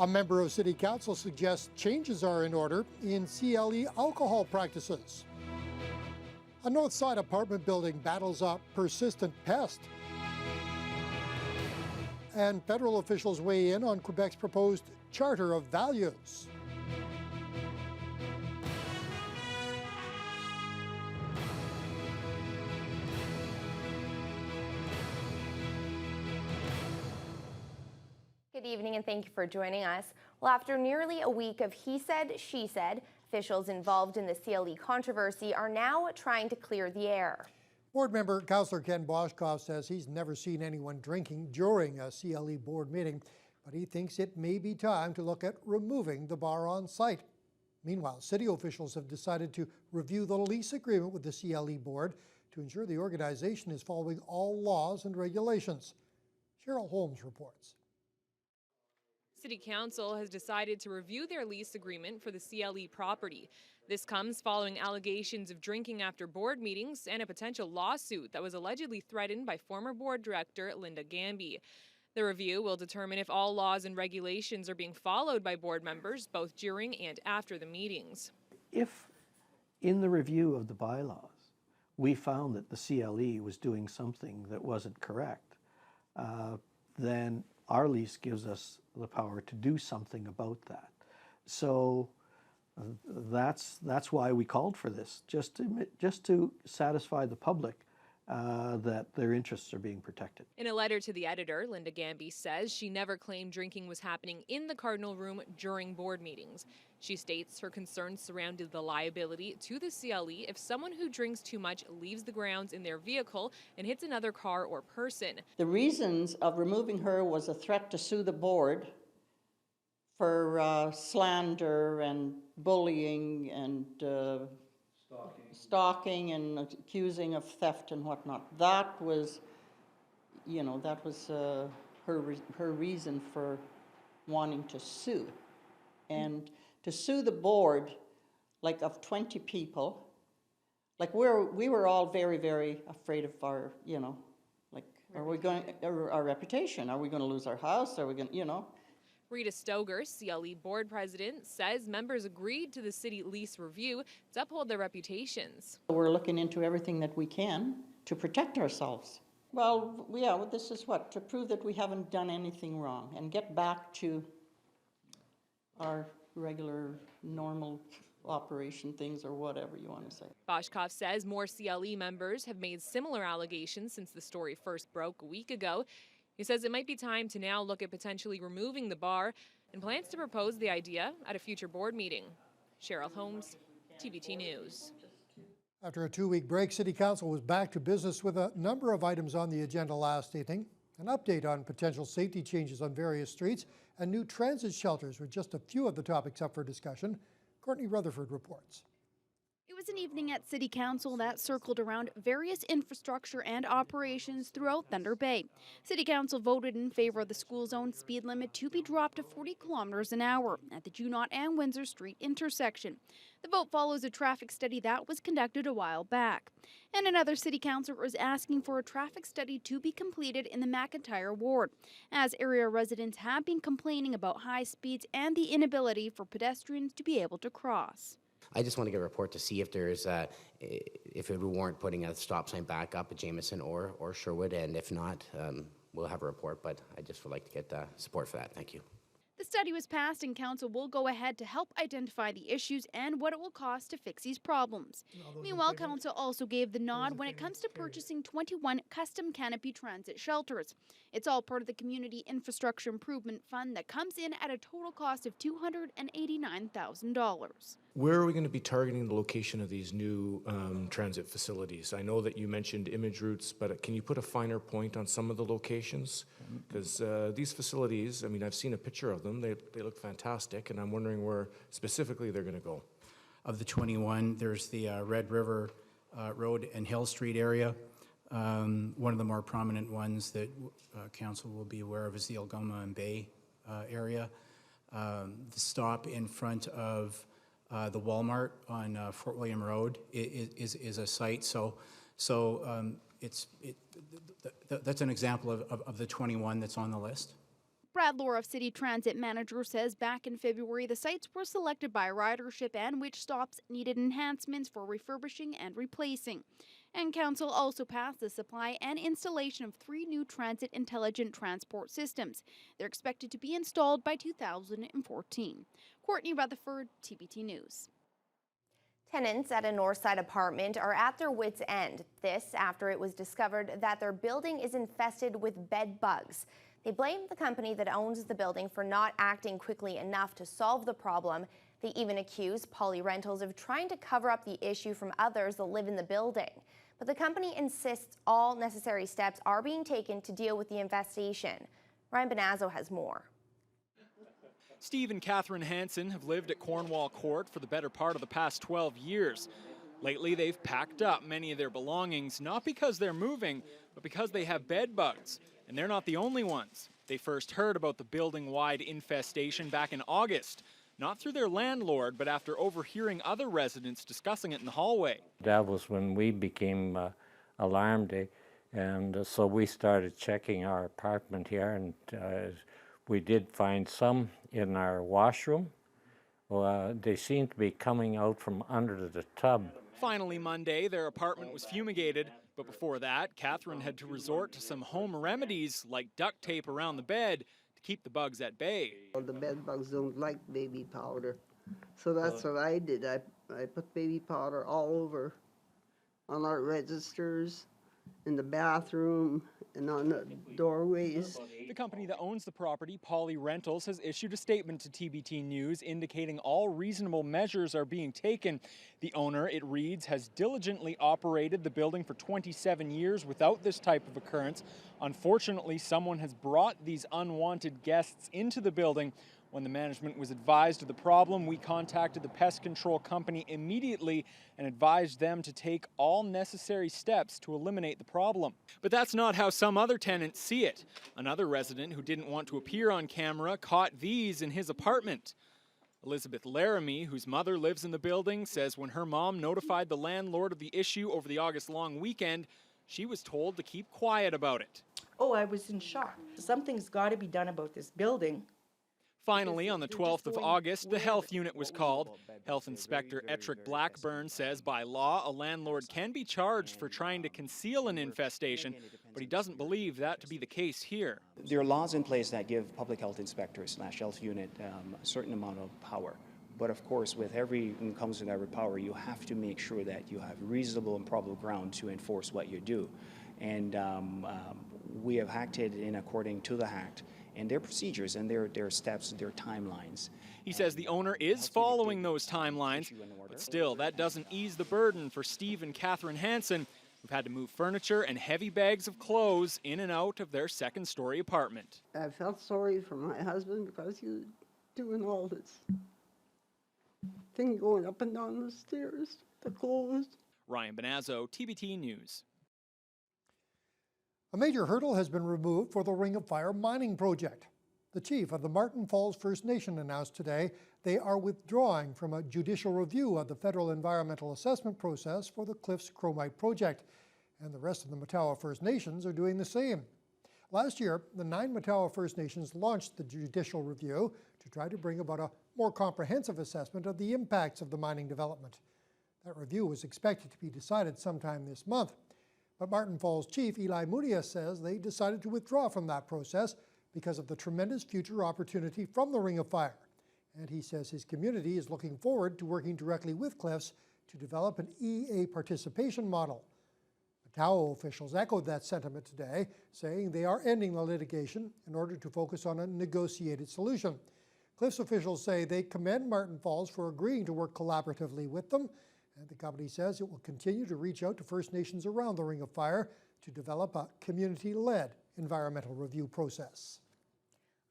A member of City Council suggests changes are in order in CLE alcohol practices. A Northside apartment building battles a persistent pest. And federal officials weigh in on Quebec's proposed Charter of Values. Good evening and thank you for joining us. Well, after nearly a week of he said, she said, officials involved in the CLE controversy are now trying to clear the air. Board member Councillor Ken Boschkoff says he's never seen anyone drinking during a CLE board meeting, but he thinks it may be time to look at removing the bar on site. Meanwhile, city officials have decided to review the lease agreement with the CLE board to ensure the organization is following all laws and regulations. Cheryl Holmes reports. City Council has decided to review their lease agreement for the CLE property. This comes following allegations of drinking after board meetings and a potential lawsuit that was allegedly threatened by former board director Linda Gamby. The review will determine if all laws and regulations are being followed by board members both during and after the meetings. If in the review of the bylaws we found that the CLE was doing something that wasn't correct, then our lease gives us the power to do something about that. So that's why we called for this, just to satisfy the public that their interests are being protected. In a letter to the editor, Linda Gamby says she never claimed drinking was happening in the Cardinal Room during board meetings. She states her concerns surrounded the liability to the CLE if someone who drinks too much leaves the grounds in their vehicle and hits another car or person. The reasons of removing her was a threat to sue the board for slander and bullying and stalking and accusing of theft and whatnot. That was, her reason for wanting to sue. And to sue the board, like of 20 people, like we were all very, very afraid of our, are we going, our reputation? Are we going to lose our house? Are we going to, Rita Stoger, CLE board president, says members agreed to the city lease review to uphold their reputations. We're looking into everything that we can to protect ourselves. Well, yeah, this is to prove that we haven't done anything wrong and get back to our regular, normal operation things or whatever you want to say. Boschkoff says more CLE members have made similar allegations since the story first broke a week ago. He says it might be time to now look at potentially removing the bar and plans to propose the idea at a future board meeting. Cheryl Holmes, TBT News. After a 2-week break, City Council was back to business with a number of items on the agenda last evening. An update on potential safety changes on various streets and new transit shelters were just a few of the topics up for discussion. Courtney Rutherford reports. It was an evening at City Council that circled around various infrastructure and operations throughout Thunder Bay. City Council voted in favor of the school zone speed limit to be dropped to 40 kilometers an hour at the Junot and Windsor Street intersection. The vote follows a traffic study that was conducted a while back. And another city councilor is asking for a traffic study to be completed in the McIntyre ward, as area residents have been complaining about high speeds and the inability for pedestrians to be able to cross. I just want to get a report to see if there's if it would warrant putting a stop sign back up at Jameson or Sherwood, and if not, we'll have a report, but I just would like to get support for that. Thank you. The study was passed and council will go ahead to help identify the issues and what it will cost to fix these problems. Meanwhile, council also gave the nod when it comes to purchasing 21 custom canopy transit shelters. It's all part of the Community Infrastructure Improvement Fund that comes in at a total cost of $289,000. Where are we going to be targeting the location of these new transit facilities? I know that you mentioned image routes, but can you put a finer point on some of the locations? Because these facilities, I mean, I've seen a picture of them. They look fantastic, and I'm wondering where specifically they're going to go. Of the 21, there's the Red River Road and Hill Street area. One of the more prominent ones that council will be aware of is the Algoma and Bay area. The stop in front of the Walmart on Fort William Road is a site. So that's an example of the 21 that's on the list. Brad Laura, City Transit Manager, says back in February the sites were selected by ridership and which stops needed enhancements for refurbishing and replacing. And Council also passed the supply and installation of 3 new transit intelligent transport systems. They're expected to be installed by 2014. Courtney Rutherford, TBT News. Tenants at a Northside apartment are at their wits' end. This after it was discovered that their building is infested with bed bugs. They blame the company that owns the building for not acting quickly enough to solve the problem. They even accuse Poly Rentals of trying to cover up the issue from others that live in the building. But the company insists all necessary steps are being taken to deal with the infestation. Ryan Benazzo has more. Steve and Catherine Hansen have lived at Cornwall Court for the better part of the past 12 years. Lately, they've packed up many of their belongings, not because they're moving, but because they have bed bugs. And they're not the only ones. They first heard about the building-wide infestation back in August, not through their landlord, but after overhearing other residents discussing it in the hallway. That was when we became alarmed, and so we started checking our apartment here, and we did find some in our washroom. They seem to be coming out from under the tub. Finally, Monday, their apartment was fumigated, but before that, Catherine had to resort to some home remedies like duct tape around the bed to keep the bugs at bay. The bed bugs don't like baby powder, so that's what I did. I put baby powder all over on our registers, in the bathroom, and on the doorways. The company that owns the property, Poly Rentals, has issued a statement to TBT News indicating all reasonable measures are being taken. The owner, it reads, has diligently operated the building for 27 years without this type of occurrence. Unfortunately, someone has brought these unwanted guests into the building. When the management was advised of the problem, we contacted the pest control company immediately and advised them to take all necessary steps to eliminate the problem. But that's not how some other tenants see it. Another resident who didn't want to appear on camera caught these in his apartment. Elizabeth Laramie, whose mother lives in the building, says when her mom notified the landlord of the issue over the August long weekend, she was told to keep quiet about it. Oh, I was in shock. Something's got to be done about this building. Finally, on the 12th of August, the health unit was called. Health Inspector Ettrick Blackburn says by law, a landlord can be charged for trying to conceal an infestation, but he doesn't believe that to be the case here. There are laws in place that give public health inspectors / health unit a certain amount of power. But of course, with everything comes with every power, you have to make sure that you have reasonable and probable ground to enforce what you do. And we have acted in according to the Act and their procedures and their steps, their timelines. He says the owner is following those timelines, but still, that doesn't ease the burden for Steve and Catherine Hansen, who've had to move furniture and heavy bags of clothes in and out of their second-story apartment. I felt sorry for my husband because he was doing all this thing going up and down the stairs, the clothes. Ryan Benazzo, TBT News. A major hurdle has been removed for the Ring of Fire mining project. The chief of the Martin Falls First Nation announced today they are withdrawing from a judicial review of the federal environmental assessment process for the Cliffs Chromite project, and the rest of the Matawa First Nations are doing the same. Last year, the 9 Matawa First Nations launched the judicial review to try to bring about a more comprehensive assessment of the impacts of the mining development. That review was expected to be decided sometime this month. But Martin Falls Chief Eli Mudia says they decided to withdraw from that process because of the tremendous future opportunity from the Ring of Fire. And he says his community is looking forward to working directly with Cliffs to develop an EA participation model. Matawa officials echoed that sentiment today, saying they are ending the litigation in order to focus on a negotiated solution. Cliffs officials say they commend Martin Falls for agreeing to work collaboratively with them, and the company says it will continue to reach out to First Nations around the Ring of Fire to develop a community-led environmental review process.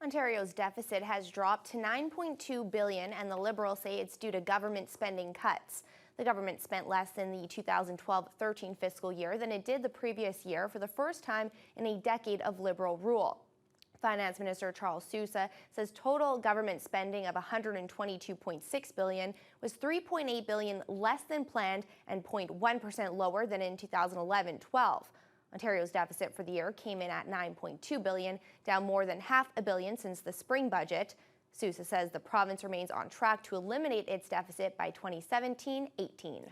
Ontario's deficit has dropped to $9.2 billion, and the Liberals say it's due to government spending cuts. The government spent less in the 2012-13 fiscal year than it did the previous year for the first time in a decade of Liberal rule. Finance Minister Charles Sousa says total government spending of $122.6 billion was $3.8 billion less than planned and 0.1% lower than in 2011-12. Ontario's deficit for the year came in at $9.2 billion, down more than $500 million since the spring budget. Sousa says the province remains on track to eliminate its deficit by 2017-18.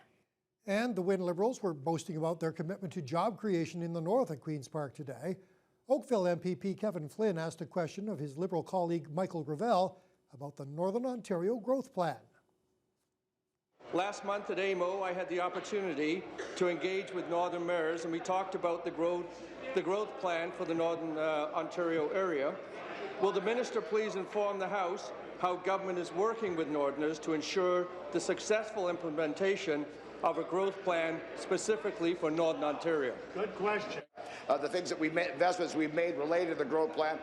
And the Wynne Liberals were boasting about their commitment to job creation in the north at Queen's Park today. Oakville MPP Kevin Flynn asked a question of his Liberal colleague Michael Gravel about the Northern Ontario Growth Plan. Last month at AMO, I had the opportunity to engage with Northern mayors, and we talked about the growth plan for the Northern Ontario area. Will the minister please inform the House how government is working with Northerners to ensure the successful implementation of a growth plan specifically for Northern Ontario? Good question. The things that we've made, investments we've made related to the growth plan,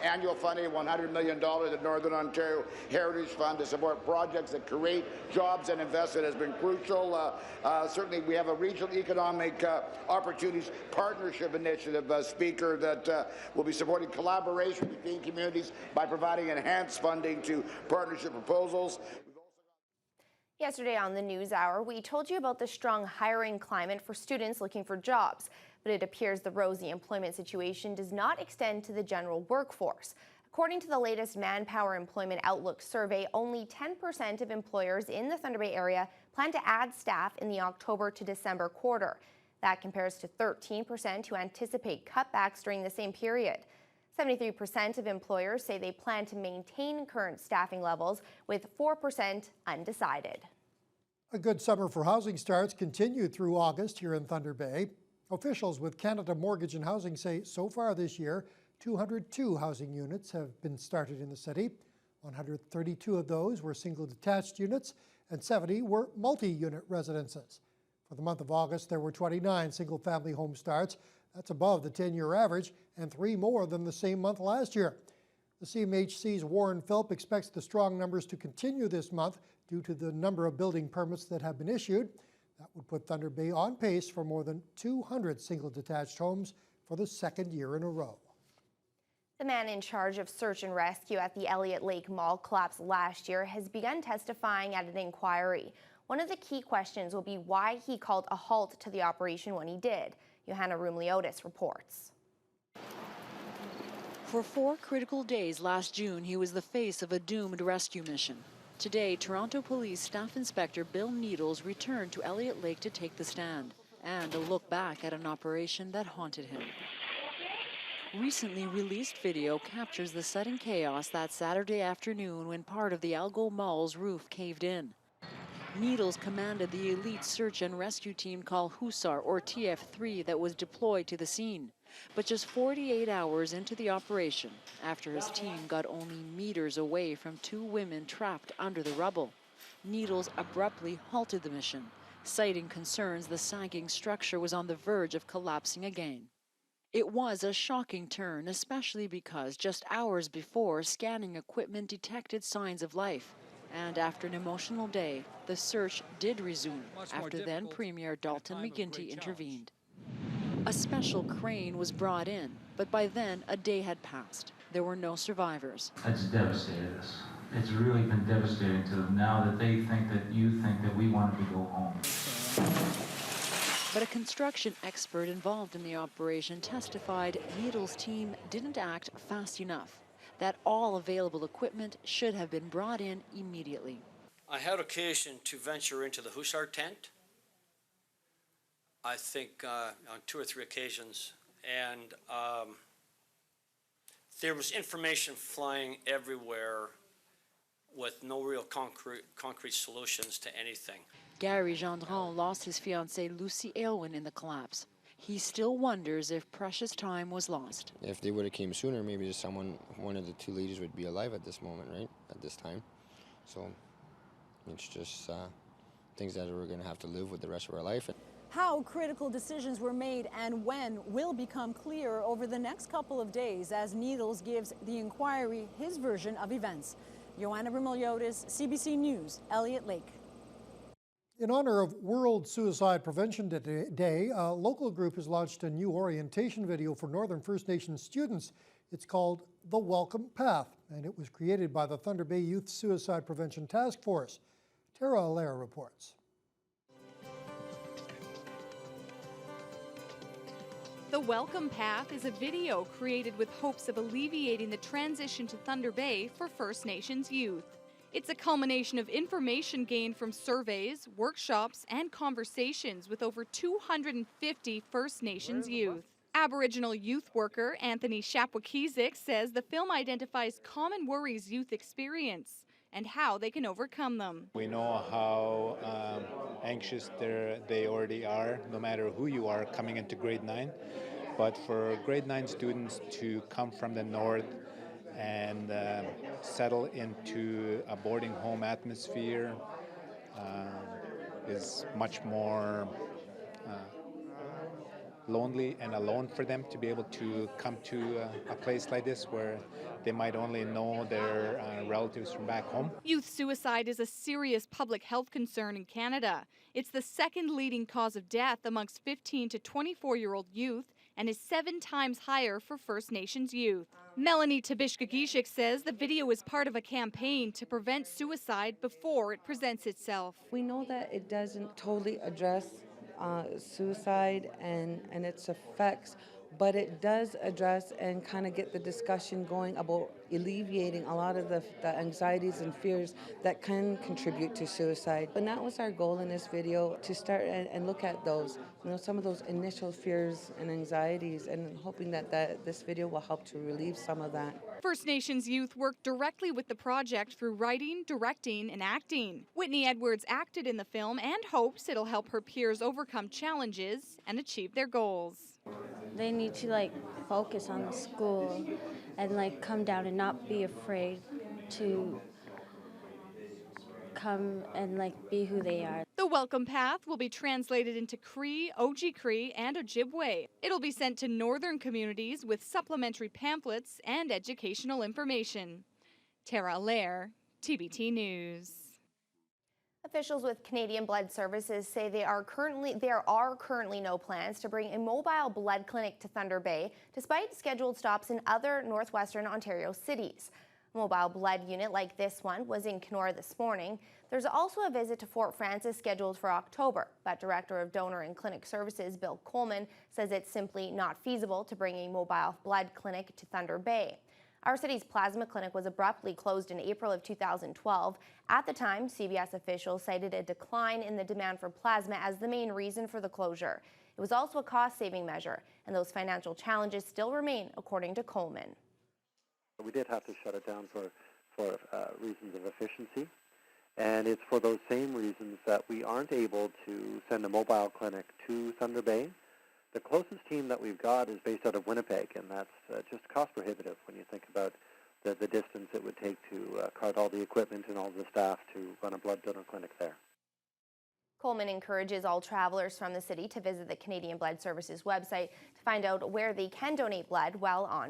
annual funding, $100 million at Northern Ontario Heritage Fund to support projects that create jobs and investment has been crucial. Certainly we have a regional economic opportunities partnership initiative, Speaker, that will be supporting collaboration between communities by providing enhanced funding to partnership proposals. Yesterday on the NewsHour, we told you about the strong hiring climate for students looking for jobs, but it appears the rosy employment situation does not extend to the general workforce. According to the latest Manpower Employment Outlook survey, only 10% of employers in the Thunder Bay area plan to add staff in the October to December quarter. That compares to 13% who anticipate cutbacks during the same period. 73% of employers say they plan to maintain current staffing levels, with 4% undecided. A good summer for housing starts continued through August here in Thunder Bay. Officials with Canada Mortgage and Housing say so far this year, 202 housing units have been started in the city. 132 of those were single detached units and 70 were multi-unit residences. For the month of August, there were 29 single-family home starts. That's above the 10-year average and 3 more than the same month last year. The CMHC's Warren Philp expects the strong numbers to continue this month due to the number of building permits that have been issued. That would put Thunder Bay on pace for more than 200 single-detached homes for the second year in a row. The man in charge of search and rescue at the Elliott Lake Mall collapse last year has begun testifying at an inquiry. One of the key questions will be why he called a halt to the operation when he did. Johanna Rumliotis reports. For 4 critical days last June, he was the face of a doomed rescue mission. Today, Toronto Police Staff Inspector Bill Needles returned to Elliott Lake to take the stand and a look back at an operation that haunted him. Recently released video captures the sudden chaos that Saturday afternoon when part of the Algo Mall's roof caved in. Needles commanded the elite search and rescue team called Hussar, or TF3, that was deployed to the scene. But just 48 hours into the operation, after his team got only meters away from 2 women trapped under the rubble, Needles abruptly halted the mission, citing concerns the sagging structure was on the verge of collapsing again. It was a shocking turn, especially because just hours before, scanning equipment detected signs of life. And after an emotional day, the search did resume after then Premier Dalton McGuinty intervened. A special crane was brought in, but by then a day had passed. There were no survivors. It's devastated us. It's really been devastating to them now that they think that you think that we wanted to go home. But a construction expert involved in the operation testified Needles' team didn't act fast enough, that all available equipment should have been brought in immediately. I had occasion to venture into the Hussar tent, I think on 2 or 3 occasions, and there was information flying everywhere with no real concrete solutions to anything. Gary Gendron lost his fiancée Lucy Aylwin in the collapse. He still wonders if precious time was lost. If they would have came sooner, maybe just one of the 2 ladies would be alive at this moment, right? At this time. So it's just things that we're going to have to live with the rest of our life. How critical decisions were made and when will become clear over the next couple of days as Needles gives the inquiry his version of events. Johanna Rumliotis, CBC News, Elliott Lake. In honor of World Suicide Prevention Day, a local group has launched a new orientation video for Northern First Nations students. It's called The Welcome Path, and it was created by the Thunder Bay Youth Suicide Prevention Task Force. Tara Allaire reports. The Welcome Path is a video created with hopes of alleviating the transition to Thunder Bay for First Nations youth. It's a culmination of information gained from surveys, workshops, and conversations with over 250 First Nations youth. Aboriginal youth worker Anthony Shapwakizik says the film identifies common worries youth experience and how they can overcome them. We know how anxious they already are, no matter who you are coming into grade 9. But for grade 9 students to come from the north and settle into a boarding home atmosphere is much more lonely and alone for them to be able to come to a place like this where they might only know their relatives from back home. Youth suicide is a serious public health concern in Canada. It's the second leading cause of death amongst 15 to 24-year-old youth and is 7 times higher for First Nations youth. Melanie Tabishkagishik says the video is part of a campaign to prevent suicide before it presents itself. We know that it doesn't totally address suicide and its effects, but it does address and kind of get the discussion going about alleviating a lot of the anxieties and fears that can contribute to suicide. And that was our goal in this video, to start and look at those, some of those initial fears and anxieties, and hoping that this video will help to relieve some of that. First Nations youth work directly with the project through writing, directing, and acting. Whitney Edwards acted in the film and hopes it'll help her peers overcome challenges and achieve their goals. They need to focus on the school and come down and not be afraid to come and be who they are. The Welcome Path will be translated into Cree, Ojibwe, and Ojibwe. It'll be sent to northern communities with supplementary pamphlets and educational information. Tara Allaire, TBT News. Officials with Canadian Blood Services say there are currently no plans to bring a mobile blood clinic to Thunder Bay, despite scheduled stops in other northwestern Ontario cities. A mobile blood unit like this one was in Kenora this morning. There's also a visit to Fort Frances scheduled for October, but Director of Donor and Clinic Services Bill Coleman says it's simply not feasible to bring a mobile blood clinic to Thunder Bay. Our city's plasma clinic was abruptly closed in April of 2012. At the time, CBS officials cited a decline in the demand for plasma as the main reason for the closure. It was also a cost-saving measure, and those financial challenges still remain, according to Coleman. We did have to shut it down for reasons of efficiency, and it's for those same reasons that we aren't able to send a mobile clinic to Thunder Bay. The closest team that we've got is based out of Winnipeg, and that's just cost prohibitive when you think about the distance it would take to cart all the equipment and all the staff to run a blood donor clinic there. Coleman encourages all travelers from the city to visit the Canadian Blood Services website to find out where they can donate blood while on